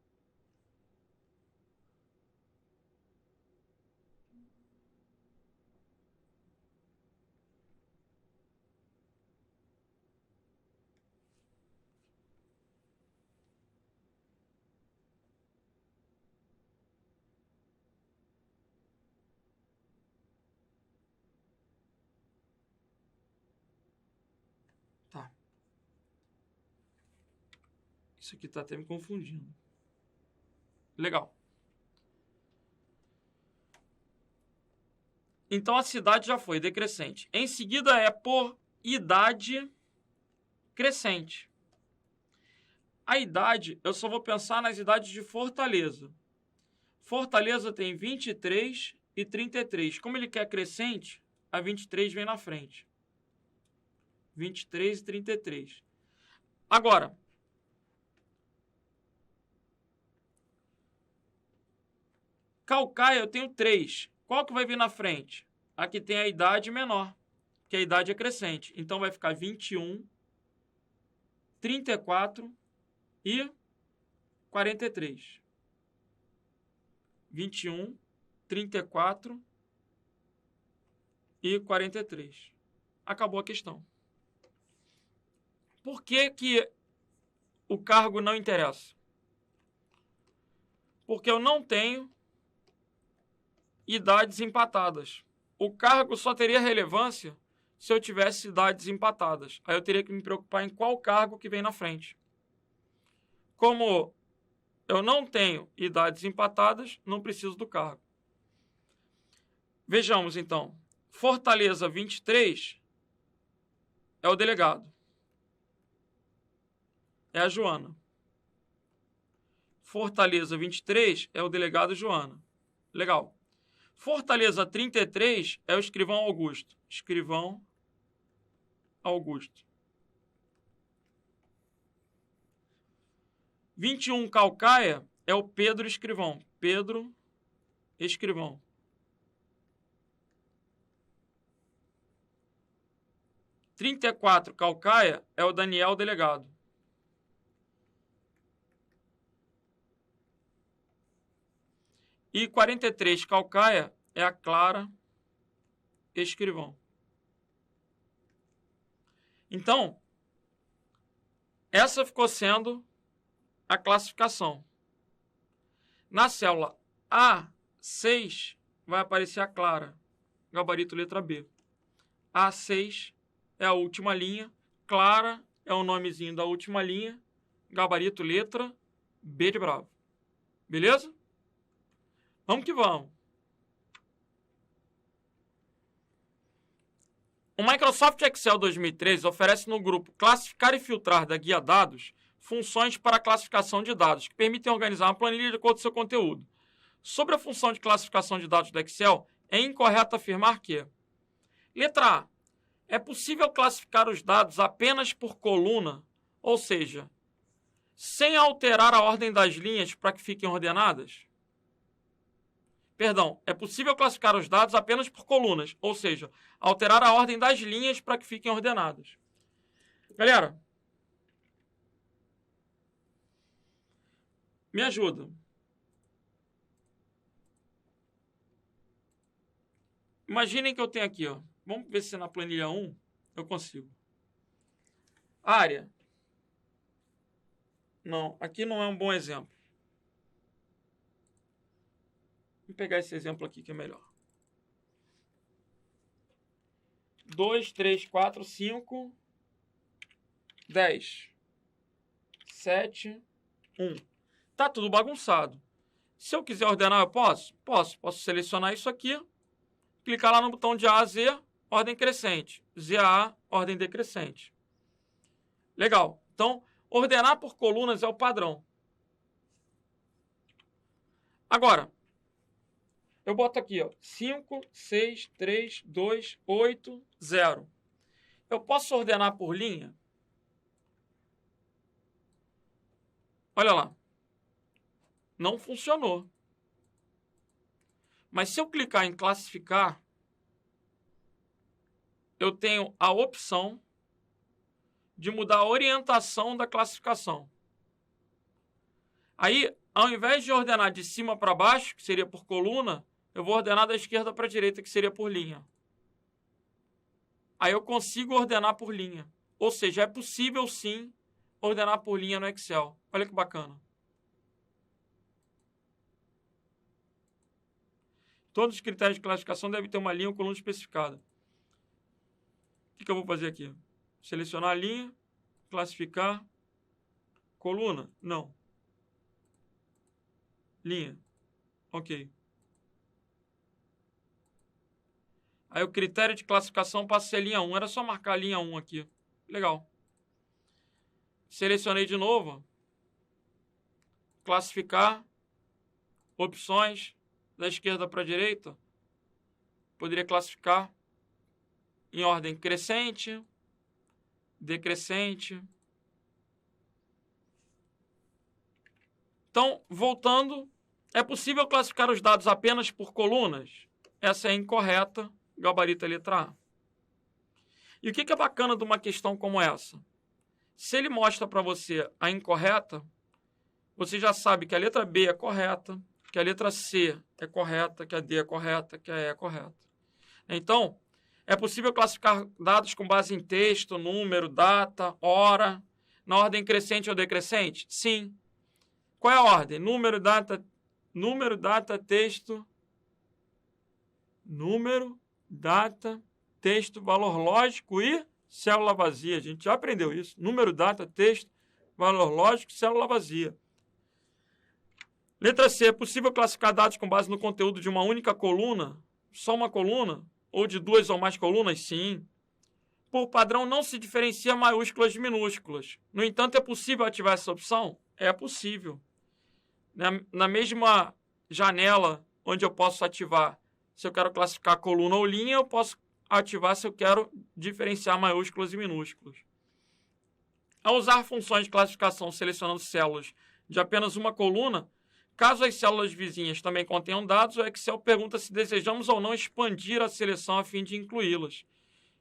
Tá. Isso aqui tá até me confundindo. Legal. Então, a cidade já foi decrescente. Em seguida, é por idade crescente. A idade, eu só vou pensar nas idades de Fortaleza. Fortaleza tem 23 e 33. Como ele quer crescente, a 23 vem na frente. 23 e 33. Agora, Caucaia eu tenho 3. Qual que vai vir na frente? Aqui tem a idade menor, que a idade é crescente. Então, vai ficar 21, 34 e 43. 21, 34 e 43. Acabou a questão. Por que que o cargo não interessa? Porque eu não tenho idades empatadas. O cargo só teria relevância se eu tivesse idades empatadas. Aí eu teria que me preocupar em qual cargo que vem na frente. Como eu não tenho idades empatadas, não preciso do cargo. Vejamos, então. Fortaleza 23 é o delegado. É a Joana. Fortaleza 23 é o delegado Joana. Legal. Fortaleza 33 é o escrivão Augusto. Escrivão Augusto. 21 Caucaia é o Pedro Escrivão. Pedro Escrivão. 34 Caucaia é o Daniel Delegado. E 43 Caucaia é a Clara Escrivão. Então, essa ficou sendo a classificação. Na célula A6 vai aparecer a Clara, gabarito letra B. A6 é a última linha, Clara é o nomezinho da última linha, gabarito letra B de bravo. Beleza? Vamos que vamos. O Microsoft Excel 2013 oferece no grupo Classificar e Filtrar da Guia Dados funções para classificação de dados, que permitem organizar uma planilha de acordo com o seu conteúdo. Sobre a função de classificação de dados do Excel, é incorreto afirmar que: letra A. É possível classificar os dados apenas por coluna, ou seja, sem alterar a ordem das linhas para que fiquem ordenadas? Perdão, é possível classificar os dados apenas por colunas, ou seja, alterar a ordem das linhas para que fiquem ordenadas. Galera, me ajuda. Imaginem que eu tenho aqui, ó. Vamos ver se na planilha 1 eu consigo. Área. Não, aqui não é um bom exemplo. Vou pegar esse exemplo aqui que é melhor. 2, 3, 4, 5, 10, 7, 1. Tá tudo bagunçado. Se eu quiser ordenar, eu posso? Posso selecionar isso aqui, clicar lá no botão de A a Z, ordem crescente. Z a A, ordem decrescente. Legal. Então, ordenar por colunas é o padrão. Agora, eu boto aqui, ó, 5, 6, 3, 2, 8, 0. Eu posso ordenar por linha? Olha lá. Não funcionou. Mas se eu clicar em classificar, eu tenho a opção de mudar a orientação da classificação. Aí, ao invés de ordenar de cima para baixo, que seria por coluna, eu vou ordenar da esquerda para a direita, que seria por linha. Aí eu consigo ordenar por linha. Ou seja, é possível sim ordenar por linha no Excel. Olha que bacana. Todos os critérios de classificação devem ter uma linha ou coluna especificada. O que eu vou fazer aqui? Selecionar a linha, classificar, coluna? Não. Linha. Ok. Aí o critério de classificação passa a ser linha 1. Era só marcar a linha 1 aqui. Legal. Selecionei de novo. Classificar. Opções. Da esquerda para a direita. Poderia classificar em ordem crescente, decrescente. Então, voltando, é possível classificar os dados apenas por colunas? Essa é incorreta, gabarito a letra A. E o que é bacana de uma questão como essa? Se ele mostra para você a incorreta, você já sabe que a letra B é correta, que a letra C é correta, que a D é correta, que a E é correta. Então, é possível classificar dados com base em texto, número, data, hora, na ordem crescente ou decrescente? Sim. Qual é a ordem? Número, data, texto, número, data, texto, valor lógico e célula vazia. A gente já aprendeu isso. Número, data, texto, valor lógico e célula vazia. Letra C. É possível classificar dados com base no conteúdo de uma única coluna? Só uma coluna? Ou de duas ou mais colunas? Sim. Por padrão, não se diferencia maiúsculas de minúsculas. No entanto, é possível ativar essa opção? É possível. Na mesma janela onde eu posso ativar se eu quero classificar coluna ou linha, eu posso ativar se eu quero diferenciar maiúsculas e minúsculas. Ao usar funções de classificação selecionando células de apenas uma coluna, caso as células vizinhas também contenham dados, o Excel pergunta se desejamos ou não expandir a seleção a fim de incluí-las.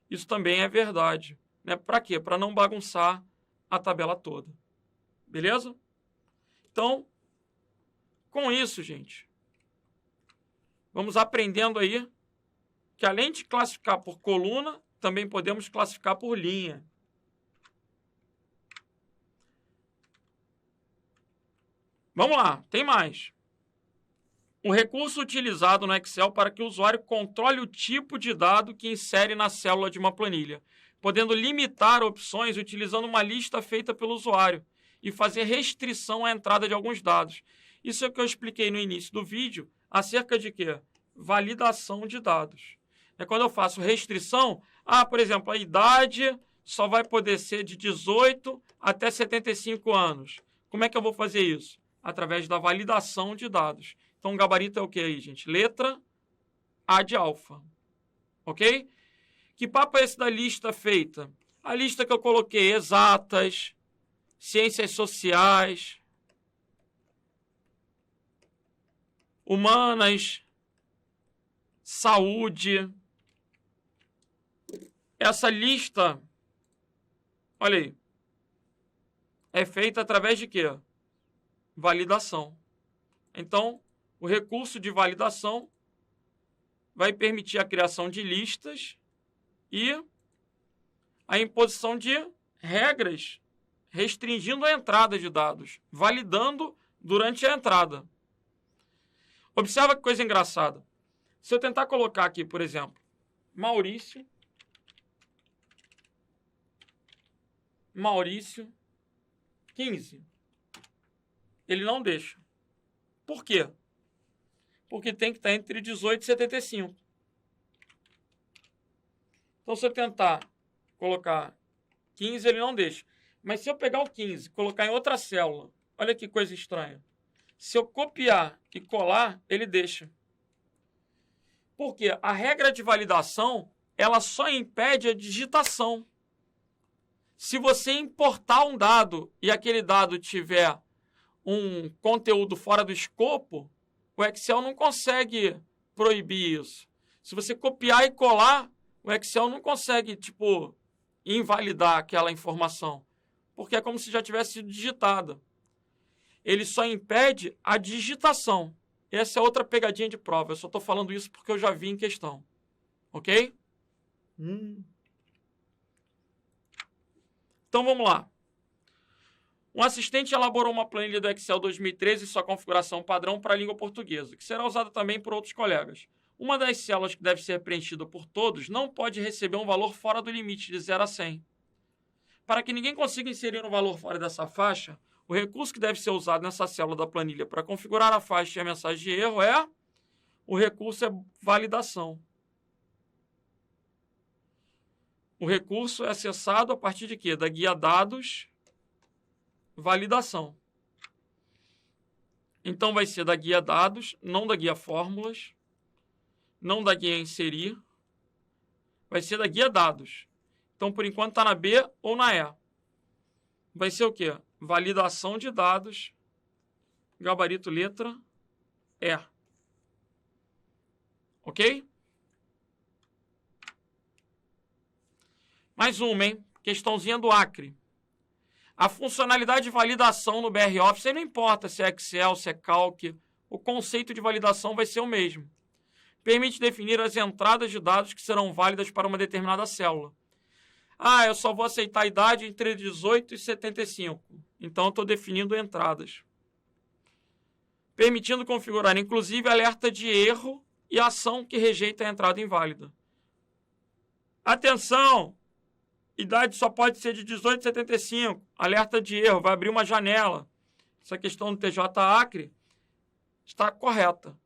Isso também é verdade. Para quê? Para não bagunçar a tabela toda. Beleza? Então, com isso, gente, vamos aprendendo aí que além de classificar por coluna, também podemos classificar por linha. Vamos lá, tem mais. Um recurso utilizado no Excel para que o usuário controle o tipo de dado que insere na célula de uma planilha, podendo limitar opções utilizando uma lista feita pelo usuário e fazer restrição à entrada de alguns dados. Isso é o que eu expliquei no início do vídeo acerca de quê? Validação de dados. É quando eu faço restrição, por exemplo, a idade só vai poder ser de 18 até 75 anos. Como é que eu vou fazer isso? Através da validação de dados. Então, o gabarito é o que aí, gente? Letra A de alfa. Ok? Que papo é esse da lista feita? A lista que eu coloquei: exatas, ciências sociais, humanas, saúde. Essa lista, olha aí, é feita através de quê? Validação. Então, o recurso de validação vai permitir a criação de listas e a imposição de regras restringindo a entrada de dados, validando durante a entrada. Observa que coisa engraçada. Se eu tentar colocar aqui, por exemplo, Maurício 15, ele não deixa. Por quê? Porque tem que estar entre 18 e 75. Então, se eu tentar colocar 15, ele não deixa. Mas se eu pegar o 15 e colocar em outra célula, olha que coisa estranha. Se eu copiar e colar, ele deixa. Por quê? A regra de validação, ela só impede a digitação. Se você importar um dado e aquele dado tiver um conteúdo fora do escopo, o Excel não consegue proibir isso. Se você copiar e colar, o Excel não consegue, invalidar aquela informação, porque é como se já tivesse sido digitada. Ele só impede a digitação. Essa é outra pegadinha de prova. Eu só estou falando isso porque eu já vi em questão. Ok? Então, vamos lá. Um assistente elaborou uma planilha do Excel 2013 e sua configuração padrão para a língua portuguesa, que será usada também por outros colegas. Uma das células que deve ser preenchida por todos não pode receber um valor fora do limite de 0 a 100. Para que ninguém consiga inserir um valor fora dessa faixa, o recurso que deve ser usado nessa célula da planilha para configurar a faixa e a mensagem de erro o recurso é validação. O recurso é acessado a partir de quê? Da guia dados, validação. Então, vai ser da guia dados, não da guia fórmulas, não da guia inserir, vai ser da guia dados. Então, por enquanto, está na B ou na E. Vai ser o quê? Validação de dados, gabarito letra E. Ok? Mais uma, hein? Questãozinha do Acre. A funcionalidade de validação no BR Office, não importa se é Excel, se é Calc, o conceito de validação vai ser o mesmo. Permite definir as entradas de dados que serão válidas para uma determinada célula. Eu só vou aceitar a idade entre 18 e 75. Então, eu estou definindo entradas. Permitindo configurar, inclusive, alerta de erro e ação que rejeita a entrada inválida. Atenção! Idade só pode ser de 18 a 75. Alerta de erro, vai abrir uma janela. Essa questão do TJ Acre está correta.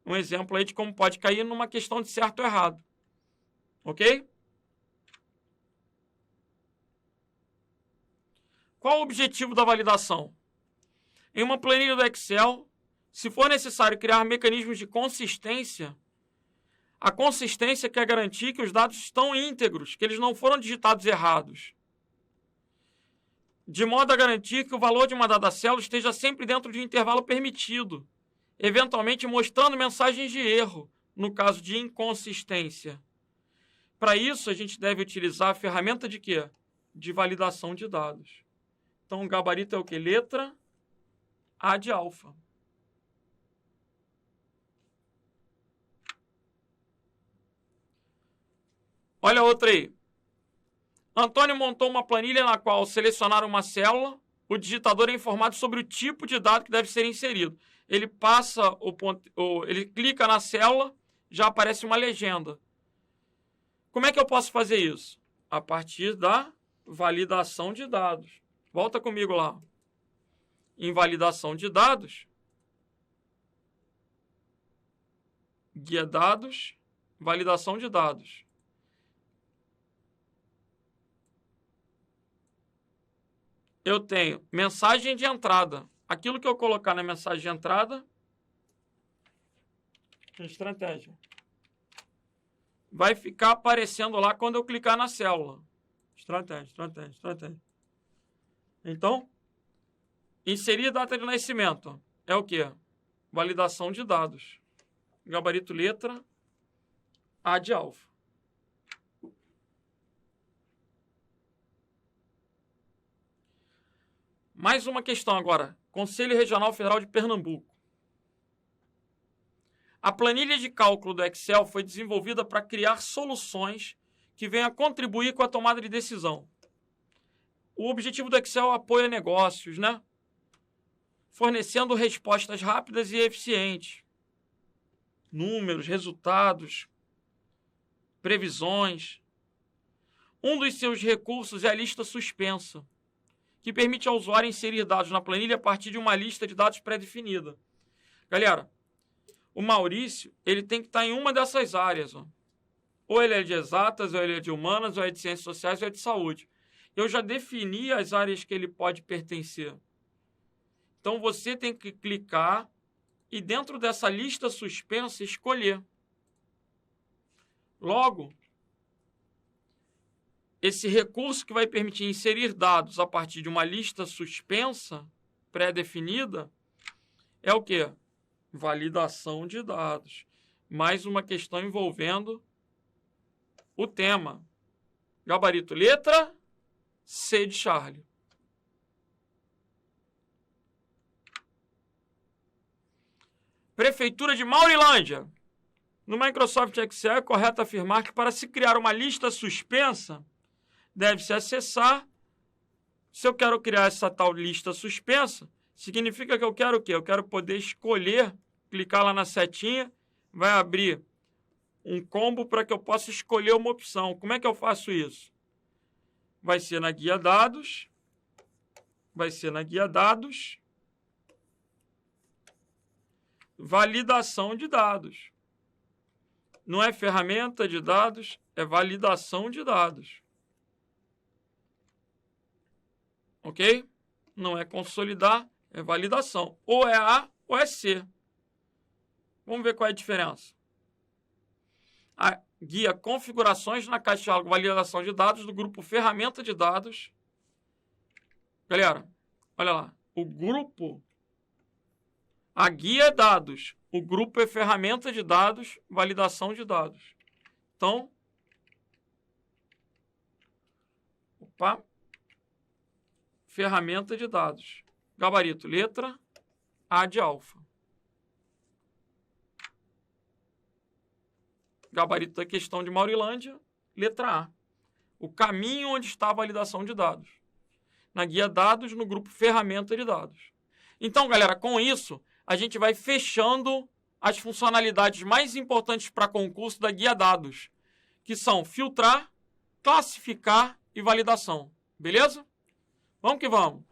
Um exemplo aí de como pode cair numa questão de certo ou errado. Ok? Qual o objetivo da validação? Em uma planilha do Excel, se for necessário criar mecanismos de consistência, a consistência quer garantir que os dados estão íntegros, que eles não foram digitados errados, de modo a garantir que o valor de uma dada célula esteja sempre dentro de um intervalo permitido, eventualmente mostrando mensagens de erro, no caso de inconsistência. Para isso, a gente deve utilizar a ferramenta de quê? De validação de dados. Então, o gabarito é o quê? Letra A de alfa. Olha outra aí. Antônio montou uma planilha na qual, ao selecionar uma célula, o digitador é informado sobre o tipo de dado que deve ser inserido. Ele passa ele clica na célula, já aparece uma legenda. Como é que eu posso fazer isso? A partir da validação de dados. Volta comigo lá. Em validação de dados, guia dados, validação de dados. Eu tenho mensagem de entrada. Aquilo que eu colocar na mensagem de entrada, estratégia, vai ficar aparecendo lá quando eu clicar na célula. Estratégia. Então, inserir data de nascimento é o quê? Validação de dados. Gabarito letra A de alfa. Mais uma questão agora. Conselho Regional Federal de Pernambuco. A planilha de cálculo do Excel foi desenvolvida para criar soluções que venham a contribuir com a tomada de decisão. O objetivo do Excel é o apoio a negócios, né? Fornecendo respostas rápidas e eficientes. Números, resultados, previsões. Um dos seus recursos é a lista suspensa, que permite ao usuário inserir dados na planilha a partir de uma lista de dados pré-definida. Galera, o Maurício, ele tem que estar em uma dessas áreas. Ó. Ou ele é de exatas, ou ele é de humanas, ou é de ciências sociais, ou é de saúde. Eu já defini as áreas que ele pode pertencer. Então, você tem que clicar e dentro dessa lista suspensa escolher. Logo, esse recurso que vai permitir inserir dados a partir de uma lista suspensa, pré-definida, é o quê? Validação de dados. Mais uma questão envolvendo o tema. Gabarito letra C de Charlie. Prefeitura de Maurilândia. No Microsoft Excel é correto afirmar que para se criar uma lista suspensa, deve-se acessar. Se eu quero criar essa tal lista suspensa, significa que eu quero o quê? Eu quero poder escolher, clicar lá na setinha, vai abrir um combo para que eu possa escolher uma opção. Como é que eu faço isso? Vai ser na guia dados. Validação de dados. Não é ferramenta de dados, é validação de dados. Ok? Não é consolidar, é validação. Ou é A ou é C. Vamos ver qual é a diferença. A guia configurações na caixa de diálogo validação de dados do grupo ferramenta de dados. Galera, olha lá. O grupo, a guia é dados. O grupo é ferramenta de dados, validação de dados. Então, ferramenta de dados. Gabarito, letra A de alfa. Gabarito da questão de Maurilândia, letra A. O caminho onde está a validação de dados. Na guia dados, no grupo ferramenta de dados. Então, galera, com isso, a gente vai fechando as funcionalidades mais importantes para concurso da guia dados, que são filtrar, classificar e validação. Beleza? Vamos que vamos.